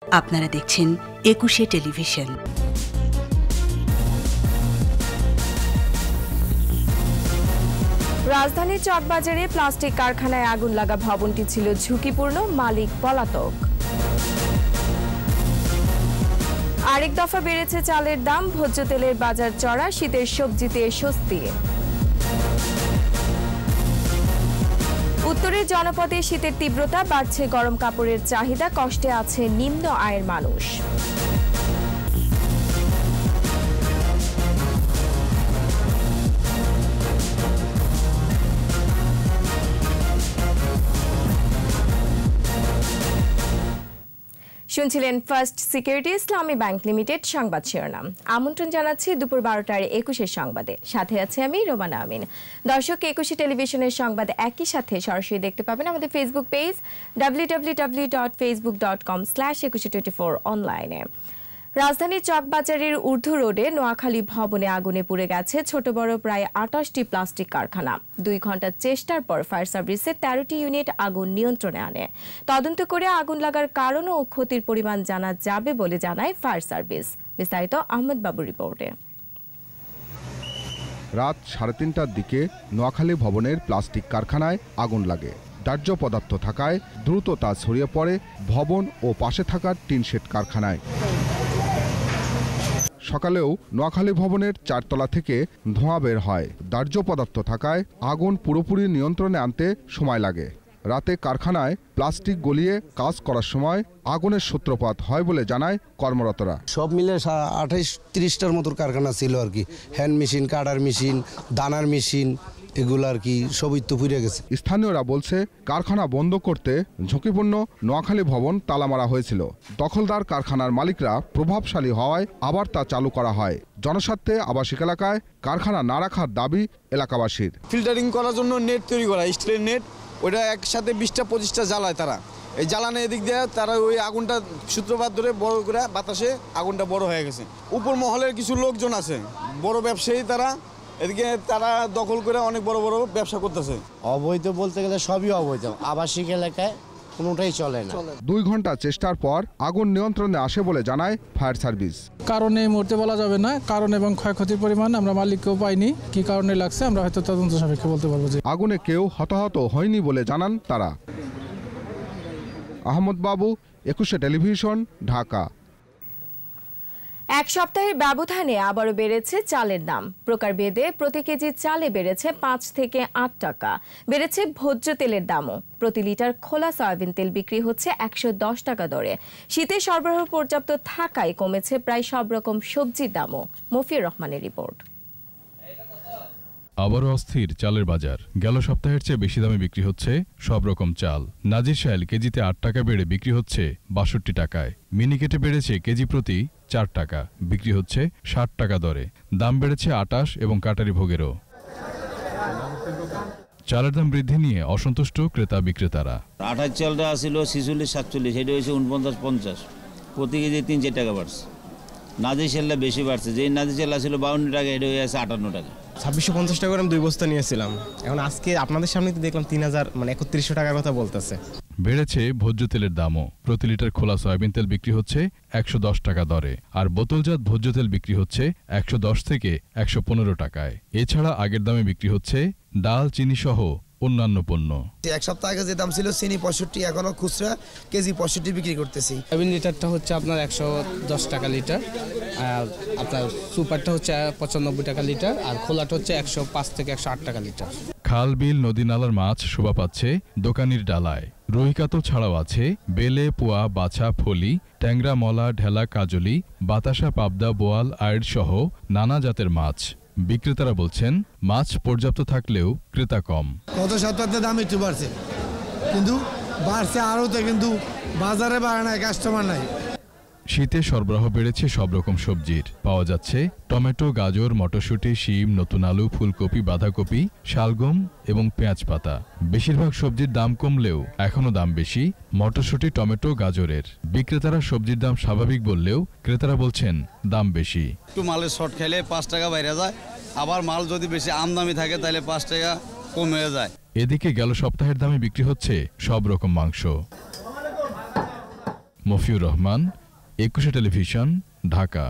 আপনারা দেখছেন একুশে টেলিভিশন। রাজধানীর চকবাজারে প্লাস্টিক কারখানায় আগুন লাগা ভবনটি ছিল ঝুঁকিপূর্ণ, মালিক পলাতক। আরেক দফা বেড়েছে চালের দাম, ভোজ্য তেলের বাজার চড়া, শীতের সবজিতে স্বস্তি। উত্তরের জনপদে শীতের তীব্রতা, বাড়ছে গরম কাপড়ের চাহিদা, কষ্টে আছে নিম্ন আয়ের মানুষ। শুনছিলেন ফার্স্ট সিকিউরিটি ইসলামী ব্যাংক লিমিটেড সংবাদ শিরোনাম। আমন্ত্রণ জানাচ্ছি দুপুর 12টার 21 সংবাদে। সাথে আছে আমি রোমানা আমিন। দর্শক, 21 টেলিভিশনের সংবাদ একই সাথে সরাসরি দেখতে পাবেন আমাদের ফেসবুক পেজ www.facebook.com/2124 অনলাইনে। রাজধানীর চকবাজারের ঊর্ধ্ব রোডে নোয়াখালী ভবনে আগুনে পুড়ে গেছে ছোট বড় প্রায় 28টি প্লাস্টিক কারখানা। 2 ঘন্টার চেষ্টার পর ফায়ার সার্ভিসের 13টি ইউনিট আগুন নিয়ন্ত্রণে আনে। তদন্ত করে আগুন লাগার কারণ ও ক্ষতির পরিমাণ জানা যাবে বলে জানায় ফায়ার সার্ভিস। বিস্তারিত আহমেদ বাবুর রিপোর্টে। রাত 3:30টার দিকে নোয়াখালী ভবনের প্লাস্টিক কারখানায় আগুন লাগে। দাহ্য পদার্থ থাকায় দ্রুত তা ছড়িয়ে পড়ে ভবন ও পাশে থাকা টিন শেড কারখানায়। সকালেও নোয়াখালী ভবনের 4 তলা থেকে ধোঁয়া বের হয়। দাহ্য পদার্থ থাকায় আগুন পুরোপুরি নিয়ন্ত্রণে আনতে সময় লাগে। রাতে কারখানায় প্লাস্টিক গলিয়ে কাজ করার সময় আগুনের সূত্রপাত হয় বলে জানায় কর্মরতরা। সব মিলে 28-30টার মতো কারখানা ছিল আর কি। হ্যান্ড মেশিন, কাটার মেশিন, দানার মেশিন, এগুলো আর কি সবই তো পুড়ে গেছে। স্থানীয়রা বলছে কারখানা বন্ধ করতে ঝুঁকিপূর্ণ নোয়াখালী ভবন তালা মারা হয়েছিল। দখলদার কারখানার মালিকরা প্রভাবশালী হওয়ায় আবার তা চালু করা হয়। জনস্বার্থে আবাসিক এলাকায় কারখানা না রাখার দাবি এলাকাবাসীর। ফিল্টারিং করার জন্য নেট তৈরি করা, স্টিলের নেট, ওটা একসাথে 20টা-25টা জ্বালায় তারা। এই জ্বালানো এদিক দিয়ে তারা ওই আগুনটা সূত্রপাত ধরে বড় করে বাতাসে আগুনটা বড় হয়ে গেছে। উপর মহলের কিছু লোকজন আছে, বড় ব্যবসায়ী, তারা এদিকে তারা দখল করে অনেক বড় বড় ব্যবসা করতেছে। অবৈধ বলতে গেলে সবই অবৈধ, আবাসিক এলাকায় কোনোটাই চলে না। 2 ঘন্টা চেষ্টার পর আগুন নিয়ন্ত্রণে আসে বলে জানায় ফায়ার সার্ভিস। কারণ এই মুহূর্তে বলা যাবে না, কারণ এবং ক্ষয়ক্ষতির পরিমাণ আমরা মালিককেও পাইনি। কি কারণে লাগছে আমরা হয়তো তদন্ত সাপেক্ষে বলতে পারবো। যে আগুনে কেউ হতাহত হয়নি বলে জানান তারা। আহমদ বাবু, 21 টেলিভিশন, ঢাকা। এক সপ্তাহের ব্যবধানে আবারও বেড়েছে চালের দাম। প্রকারভেদে প্রতি কেজি চালে বেড়েছে 5 থেকে 8 টাকা। বেড়েছে ভোজ্য তেলের দামও। প্রতি লিটার খোলা সয়াবিন তেল বিক্রি হচ্ছে 110 টাকা দরে। শীতে সরবরাহ পর্যাপ্ত থাকায় কমেছে প্রায় সব রকম সবজির দামও। মফিউর রহমানের রিপোর্ট। আবারও অস্থির চালের বাজার। গেল সপ্তাহের চেয়ে বেশি দামে বিক্রি হচ্ছে সব রকম চাল। নাজির শাইল কেজিতে 8 টাকা বেড়ে বিক্রি হচ্ছে 62 টাকায়। মিনিকেটে বেড়েছে কেজি প্রতি 4 টাকা, বিক্রি হচ্ছে 60 টাকা দরে। দাম বেড়েছে আটাশ এবং কাটারি ভোগেরও। চালের দাম বৃদ্ধি নিয়ে অসন্তুষ্ট ক্রেতা বিক্রেতারা। আঠাশ চালটা ছিল 46-47, এটা হয়েছে 49-50, প্রতি কেজি 3-4 টাকা বাড়ছে। নাজির শালটা বেশি বাড়ছে, যে নাজির চাল ছিল 52 টাকা, এটা হয়ে আছে 58 টাকা। 2650 টাকা করে আমি 2 বস্তা নিয়েছিলাম। এখন আজকে আপনাদের সামনে দেখলাম 3000 মানে 3100 টাকার কথা বলতেছে। বেড়েছে ভোজ্য তেলের দামও। প্রতি লিটার খোলা সয়াবিন তেল বিক্রি হচ্ছে 110 টাকা দরে, আর বোতলজাত ভোজ্য তেল বিক্রি হচ্ছে 110 থেকে 115 টাকায়। এছাড়া আগের দামে বিক্রি হচ্ছে ডাল, চিনি সহ অন্যান্য পণ্য। এক সপ্তাহ আগে যে দাম ছিল চিনি 65, এখনো খুচরা কেজি 65 বিক্রি করতেছি। সয়াবিন লিটারটা হচ্ছে আপনার 110 টাকা লিটার, আর আপনার সুপারটা হচ্ছে 95 টাকা লিটার, আর খোলাটা হচ্ছে 105 থেকে 108 টাকা লিটার। খাল, বিল, নদী নালার মাছ শোভা পাচ্ছে দোকানির ডালায়। রুইকাতল ছাড়াও আছে বেলে, পোয়া, বাছা, ফলি, ট্যাংরা, মলা, ঢেলা, কাজলি, বাতাসা, পাবদা, বোয়াল, আইড় সহ নানা জাতের মাছ। বিক্রেতারা বলছেন মাছ পর্যাপ্ত থাকলেও ক্রেতা কম। গত সপ্তাহে দাম একটু বাড়ছে, কিন্তু বাড়ছে আরও, তো কিন্তু বাজারে বাড়ে না, কাস্টমার নাই। শীতে সরবরাহ বেড়েছে সব রকম সবজির। পাওয়া যাচ্ছে টমেটো, গাজর, মটরশুঁটি, শিম, নতুন আলু, ফুলকপি, বাঁধাকপি, শালগম এবং পেঁয়াজ পাতা। বেশিরভাগ সবজির দাম কমলেও এখনো দাম বেশি মটরশুঁটি, টমেটো, গাজরের। বিক্রেতারা সবজির দাম স্বাভাবিক বললেও ক্রেতারা বলছেন দাম বেশি। একটু মালের শর্ট খেলে 5 টাকা বাইরে যায়, আবার মাল যদি বেশি আমদামি থাকে তাহলে 5 টাকা কমে যায়। এদিকে গেল সপ্তাহের দামে বিক্রি হচ্ছে সব রকম মাংস। মফিউর রহমান, একুশে টেলিভিশন, ঢাকা।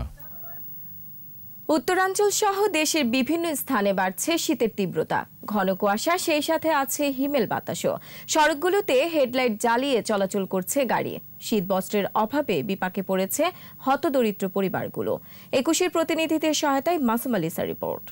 উত্তরাঞ্চল সহ দেশের বিভিন্ন স্থানে বাড়ছে শীতের তীব্রতা। ঘন কুয়াশা, সেই সাথে আছে হিমেল বাতাসও। সড়কগুলোতে হেডলাইট জ্বালিয়ে চলাচল করছে গাড়ি। শীত বস্ত্রের অভাবে বিপাকে পড়েছে হতদরিদ্র পরিবারগুলো। 21-এর প্রতিনিধিদের সহায়তায় মাসুম আলিসার রিপোর্ট।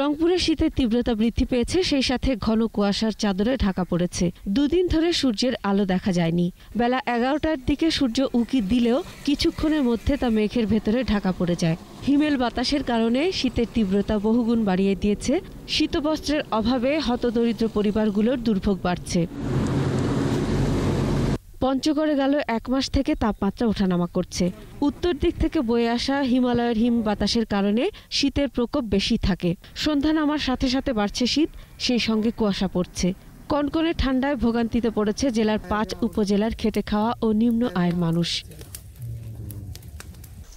রংপুরে শীতের তীব্রতা বৃদ্ধি পেয়েছে, সেই সাথে ঘন কুয়াশার চাদরে ঢাকা পড়েছে। দুদিন ধরে সূর্যের আলো দেখা যায়নি। বেলা 11টার দিকে সূর্য উঁকি দিলেও কিছুক্ষণের মধ্যে তা মেঘের ভেতরে ঢাকা পড়ে যায়। হিমেল বাতাসের কারণে শীতের তীব্রতা বহুগুণ বাড়িয়ে দিয়েছে। শীতবস্ত্রের অভাবে হতদরিদ্র পরিবারগুলোর দুর্ভোগ বাড়ছে। পঞ্চগড়ে গেল 1 মাস থেকে তাপমাত্রা ওঠানামা করছে। উত্তর দিক থেকে বয়ে আসা হিমালয়ের হিম বাতাসের কারণে শীতের প্রকোপ বেশি থাকে। সন্ধ্যা নামার সাথে সাথে বাড়ছে শীত, সেই সঙ্গে কুয়াশা পড়ছে। কনকনে ঠান্ডায় ভোগান্তিতে পড়েছে জেলার 5 উপজেলার খেটে খাওয়া ও নিম্ন আয়ের মানুষ।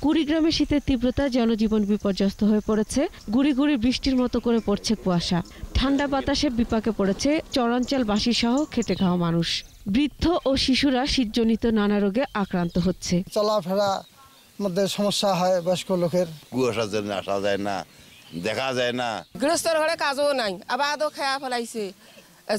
কুড়িগ্রামে শীতের তীব্রতা জনজীবন বিপর্যস্ত হয়ে পড়েছে। গুড়ি গুড়ি বৃষ্টির মতো করে পড়ছে কুয়াশা। ঠান্ডা বাতাসে বিপাকে পড়েছে চরাঞ্চলবাসী সহ খেটে খাওয়া মানুষ। বৃদ্ধ ও শিশুরা শীতজনিত নানা রোগে আক্রান্ত হচ্ছে। চলাফেরা মধ্যে সমস্যা হয় বয়স্ক লোকের। কুয়াশার জন্য আসা যায় না, দেখা যায় না। গৃহস্থর ঘরে কাজও নাই, আবার আদৌ খেয়া ফেলাইছে।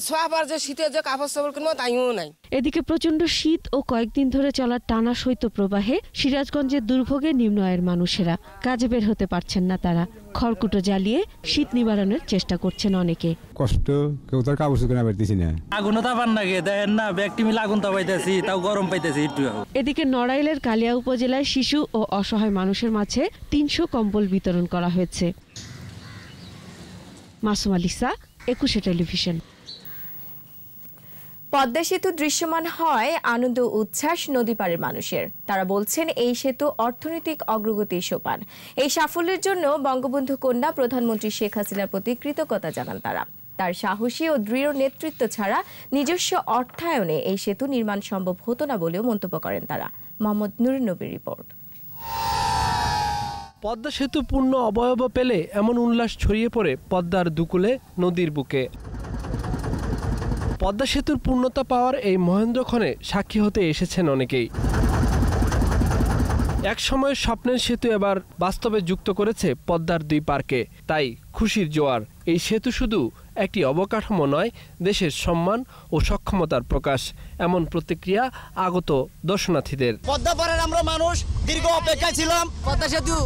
ছোয়াবার যে শীতের যে কাপড় চাপড় কিনবো তাইও নাই। এদিকে প্রচন্ড শীত ও কয়েকদিন ধরে চলা টানা শৈত্যপ্রবাহে সিরাজগঞ্জের দুর্ভোগে নিম্ন আয়ের মানুষেরা। কাজে বের হতে পারছেন না তারা। খড়কুটো জ্বালিয়ে শীত নিবারণের চেষ্টা করছেন অনেকে। কষ্ট, কেউ তার কাপড় শুকাতে পারতেছি না। আগুন তাপান লাগে, দেখেন না ব্যক্তি মিলে আগুন তাপাইতেছি, তাও গরম পাইতেছি একটু। এদিকে নড়াইলের কালিয়া উপজেলায় শিশু ও অসহায় মানুষের মাঝে 300 কম্বল বিতরণ করা হয়েছে। মাসুম আলিসা, 21 টেলিভিশন। পদ্মা সেতু দৃশ্যমান হয় আনন্দ উচ্ছ্বাস নদী পাড়ের মানুষের। তারা বলছেন এই সেতু অর্থনৈতিক অগ্রগতির সোপান। এই সাফল্যের জন্য বঙ্গবন্ধু কন্যা প্রধানমন্ত্রী শেখ হাসিনার প্রতি কৃতজ্ঞতা জানান তারা। তার সাহসী ও দৃঢ় নেতৃত্ব ছাড়া নিজস্ব অর্থায়নে এই সেতু নির্মাণ সম্ভব হতো না বলেও মন্তব্য করেন তারা। মোহাম্মদ নুরুন নবীর রিপোর্ট। পদ্মা সেতু পূর্ণ অবয়ব পেলে এমন উল্লাস ছড়িয়ে পড়ে পদ্মার দুকুলে, নদীর বুকে। পদ্মা সেতুর পূর্ণতা পাওয়ার এই মহেন্দ্রক্ষণে সাক্ষী হতে এসেছেন অনেকেই। এক সময় স্বপ্নের সেতু এবার বাস্তবে যুক্ত করেছে পদ্মার 2 পার্কে। তাই খুশির জোয়ার। এই সেতু শুধু একটি অবকাঠামো নয়, দেশের সম্মান ও সক্ষমতার প্রকাশ, এমন প্রতিক্রিয়া আগত দর্শনার্থীদের। পদ্মা পাড়ের আমরা মানুষ দীর্ঘ অপেক্ষায় ছিলাম। পদ্মা সেতু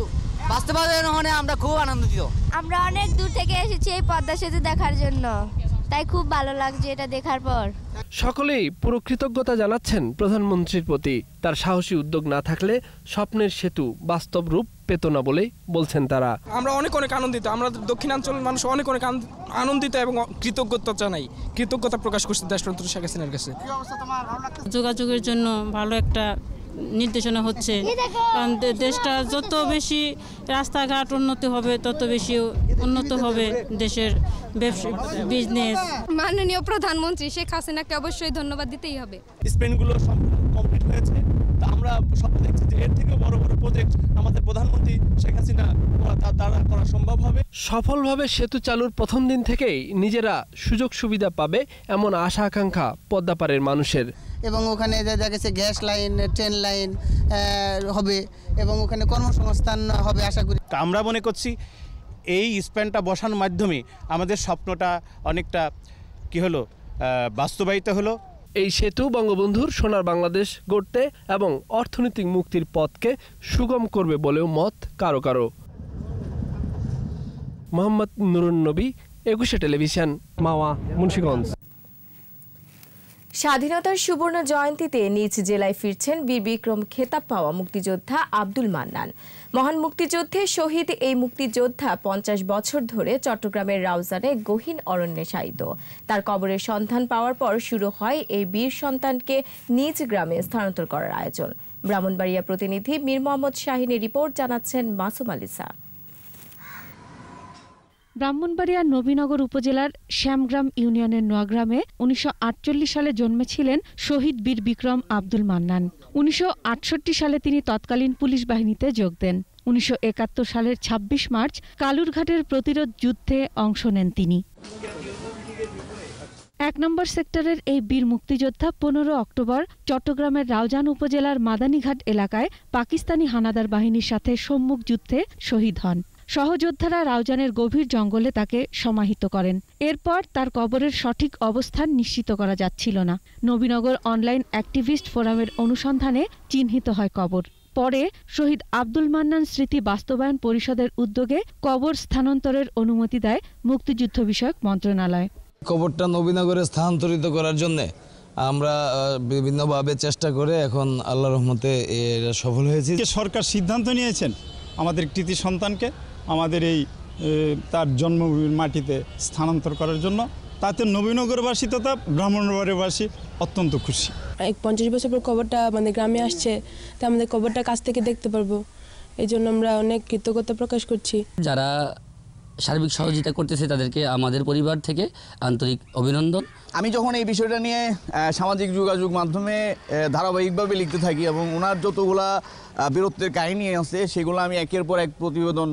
বাস্তবায়ন হলে আমরা খুব আনন্দিত। আমরা অনেক দূর থেকে এসেছি এই পদ্মা সেতু দেখার জন্য, তাই খুব ভালো লাগছে এটা দেখার পর। সকলেই পুরো কৃতজ্ঞতা জানাচ্ছেন প্রধানমন্ত্রীর প্রতি। তার সাহসী উদ্যোগ না থাকলে স্বপ্নের সেতু বাস্তব রূপ পেত না বলেই বলছেন তারা। আমরা অনেক আনন্দিত। আমরা দক্ষিণাঞ্চলের মানুষ অনেক আনন্দিত এবং কৃতজ্ঞতা জানাই, কৃতজ্ঞতা প্রকাশ করছি দেশপ্রধান শেখ হাসিনার কাছে। যোগাযোগের জন্য ভালো একটা নির্দেশনা হচ্ছে, কারণ দেশটা যত বেশি রাস্তাঘাট উন্নতি হবে তত বেশি উন্নত হবে দেশের বিজনেস। মাননীয় প্রধানমন্ত্রী শেখ হাসিনাকে অবশ্যই ধন্যবাদ দিতেই হবে। স্পেনগুলো সব কমপ্লিট হয়েছে, তো আমরা সব দেখছি যে এর থেকে বড় বড় প্রজেক্ট আমাদের প্রধানমন্ত্রী শেখ হাসিনা তার দ্বারা করা সম্ভব হবে। সফলভাবে সেতু চালুর প্রথম দিন থেকেই নিজেরা সুযোগ সুবিধা পাবে এমন আশা আকাঙ্ক্ষা পদ্মাপাড়ের মানুষের। এবং ওখানে দেখা গেছে গ্যাস লাইন, ট্রেন লাইন হবে এবং ওখানে কর্মসংস্থান হবে আশা করি। আমরা মনে করছি এই স্প্যানটা বসানোর মাধ্যমে আমাদের স্বপ্নটা অনেকটা কি হলো, বাস্তবায়িত হলো। এই সেতু বঙ্গবন্ধুর সোনার বাংলাদেশ গড়তে এবং অর্থনৈতিক মুক্তির পথকে সুগম করবে বলেও মত কারো কারো। মোহাম্মদ নুরুন নবী, 21 টেলিভিশন, মাওয়া, মুন্সিগঞ্জ। স্বাধীনতার সুবর্ণ জয়ন্তীতে নিজ জেলায় ফিরছেন বীর বিক্রম খেতাব পাওয়া মুক্তিযোদ্ধা আব্দুল মান্নান। মহান মুক্তিযুদ্ধে শহীদ এই মুক্তিযোদ্ধা 50 বছর ধরে চট্টগ্রামের রাউজানে গহীন অরণ্যে শায়িত। তার কবরের সন্ধান পাওয়ার পর শুরু হয় এই বীর সন্তানকে নিজ গ্রামে স্থানান্তর করার আয়োজন। ব্রাহ্মণবাড়িয়া প্রতিনিধি মীর মোহাম্মদ শাহিনের রিপোর্ট, জানাচ্ছেন মাসুম আলিসা। ব্রাহ্মণবাড়িয়ার নবীনগর উপজেলার শ্যামগ্রাম ইউনিয়নের নোয়াগ্রামে 1948 সালে জন্মেছিলেন শহীদ বীর বিক্রম আব্দুল মান্নান। 1968 সালে তিনি তৎকালীন পুলিশ বাহিনীতে যোগ দেন। 1971 সালের 26 মার্চ কালুরঘাটের প্রতিরোধ যুদ্ধে অংশ নেন তিনি। 1 নম্বর সেক্টরের এই বীর মুক্তিযোদ্ধা 15 অক্টোবর চট্টগ্রামের রাউজান উপজেলার মাদানীঘাট এলাকায় পাকিস্তানি হানাদার বাহিনীর সাথে সম্মুখ যুদ্ধে শহীদ হন। সহযোদ্ধারা রাউজানের গভীর জঙ্গলে তাকে সমাহিত করেন। এরপর তার কবরের সঠিক অবস্থান নিশ্চিত করা যাচ্ছিল না। নবীনগর অনলাইন অ্যাক্টিভিস্ট ফোরামের অনুসন্ধানে চিহ্নিত হয় কবর। পরে শহীদ আব্দুল মান্নান স্মৃতি বাস্তবায়ন পরিষদের উদ্যোগে কবর স্থানান্তরের অনুমতি দেয় মুক্তিযুদ্ধ বিষয়ক মন্ত্রণালয়। কবরটা নবীনগরে স্থানান্তরিত করার জন্য আমরা বিভিন্নভাবে চেষ্টা করে এখন আল্লাহর রহমতে এরা সফল হয়েছি। সরকার সিদ্ধান্ত নিয়েছেন আমাদের কৃতি সন্তানকে আমাদের এই তার জন্মভূমির মাটিতে স্থানান্তর করার জন্য, তাতে নবীনগরবাসী তথা ব্রাহ্মণবাড়িয়াবাসী অত্যন্ত খুশি। 50 বছর পর কবরটা আমাদের গ্রামে আসছে, তা আমাদের কবরটা কাছ থেকে দেখতে পারবো, এই জন্য আমরা অনেক কৃতজ্ঞতা প্রকাশ করছি। যারা সার্বিক সহযোগিতা করতেছে তাদেরকে আমাদের পরিবার থেকে আন্তরিক অভিনন্দন। আমি যখন এই বিষয়টা নিয়ে সামাজিক যোগাযোগ মাধ্যমে ধারাবাহিকভাবে লিখতে থাকি এবং ওনার যতগুলা বীরত্বের কাহিনী আছে সেগুলো আমি একের পর এক প্রতিবেদন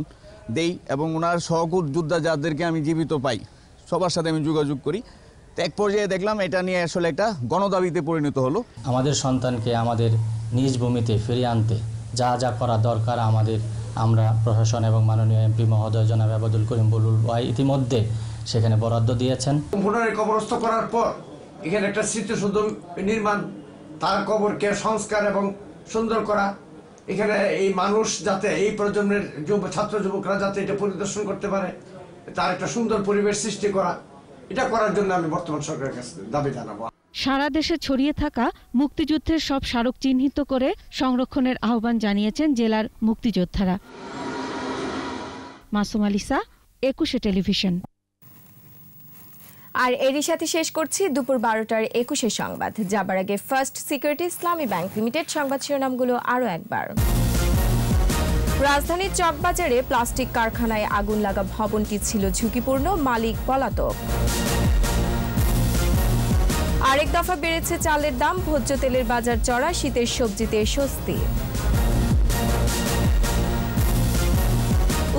দেই এবং ওনার সহযোদ্ধা যাদেরকে আমি জীবিত পাই সবার সাথে আমি যোগাযোগ করি। তো এক পর্যায়ে দেখলাম এটা নিয়ে আসলে একটা গণদাবিতে পরিণত হলো। আমাদের সন্তানকে আমাদের নিজ ভূমিতে ফিরিয়ে আনতে যা যা করা দরকার আমরা প্রশাসন এবং মাননীয় এমপি মহোদয় জনাব আব্দুল করিম বুলবুল ভাই ইতিমধ্যে সেখানে বরাদ্দ দিয়েছেন। পুনরায় কবরস্থ করার পর এখানে একটা স্মৃতিসৌধ নির্মাণ, তার কবরকে সংস্কার এবং সুন্দর করা, এখানে এই মানুষ যাতে এই প্রজন্মের ছাত্র যুবকরা যাতে এটা পরিদর্শন করতে পারে, তার একটা সুন্দর পরিবেশ সৃষ্টি করা, এটা করার জন্য আমি বর্তমান সরকারের কাছে দাবি জানাবো। সারা দেশে ছড়িয়ে থাকা মুক্তিযুদ্ধের সব স্মারক চিহ্নিত করে সংরক্ষণের আহ্বান জানিয়েছেন জেলার মুক্তিযোদ্ধারা। মাসুম আলিসা, 21 টেলিভিশন। আর এরই সাথে শেষ করছি দুপুর 12টার 21 সংবাদ। যাবার আগে ফার্স্ট সিকিউরিটি ইসলামী ব্যাংক লিমিটেড সংবাদ শিরোনামগুলো আরও একবার। রাজধানীর চকবাজারে প্লাস্টিক কারখানায় আগুন লাগা ভবনটি ছিল ঝুঁকিপূর্ণ, মালিক পলাতক। আরেক দফা বেড়েছে চালের দাম, ভোজ্য তেলের বাজার চড়া, শীতের সবজিতে স্বস্তি।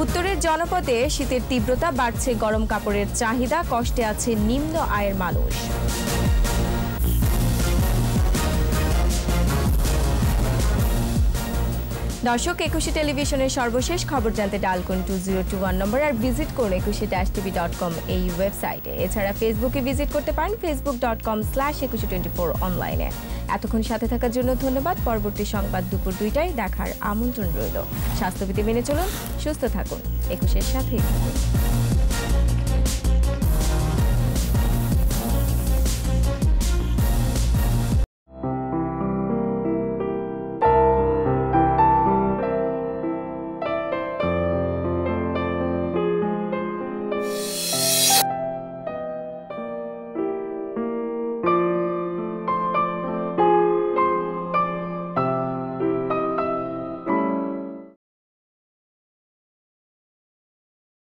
উত্তরের জনপদে শীতের তীব্রতা, বাড়ছে গরম কাপড়ের চাহিদা, কষ্টে আছে নিম্ন আয়ের মানুষ। দর্শক, 21 টেলিভিশনের সর্বশেষ খবর জানতে ডায়াল করুন 2021 নম্বর আর ভিজিট করুন 21tv.com এই ওয়েবসাইটে। এছাড়া ফেসবুকে ভিজিট করতে পারেন facebook.com/2124 অনলাইনে। এতক্ষণ সাথে থাকার জন্য ধন্যবাদ। পরবর্তী সংবাদ দুপুর 2টায় দেখার আমন্ত্রণ রইল। স্বাস্থ্যবিধি মেনে চলুন, সুস্থ থাকুন, 21-এর সাথেই থাকুন।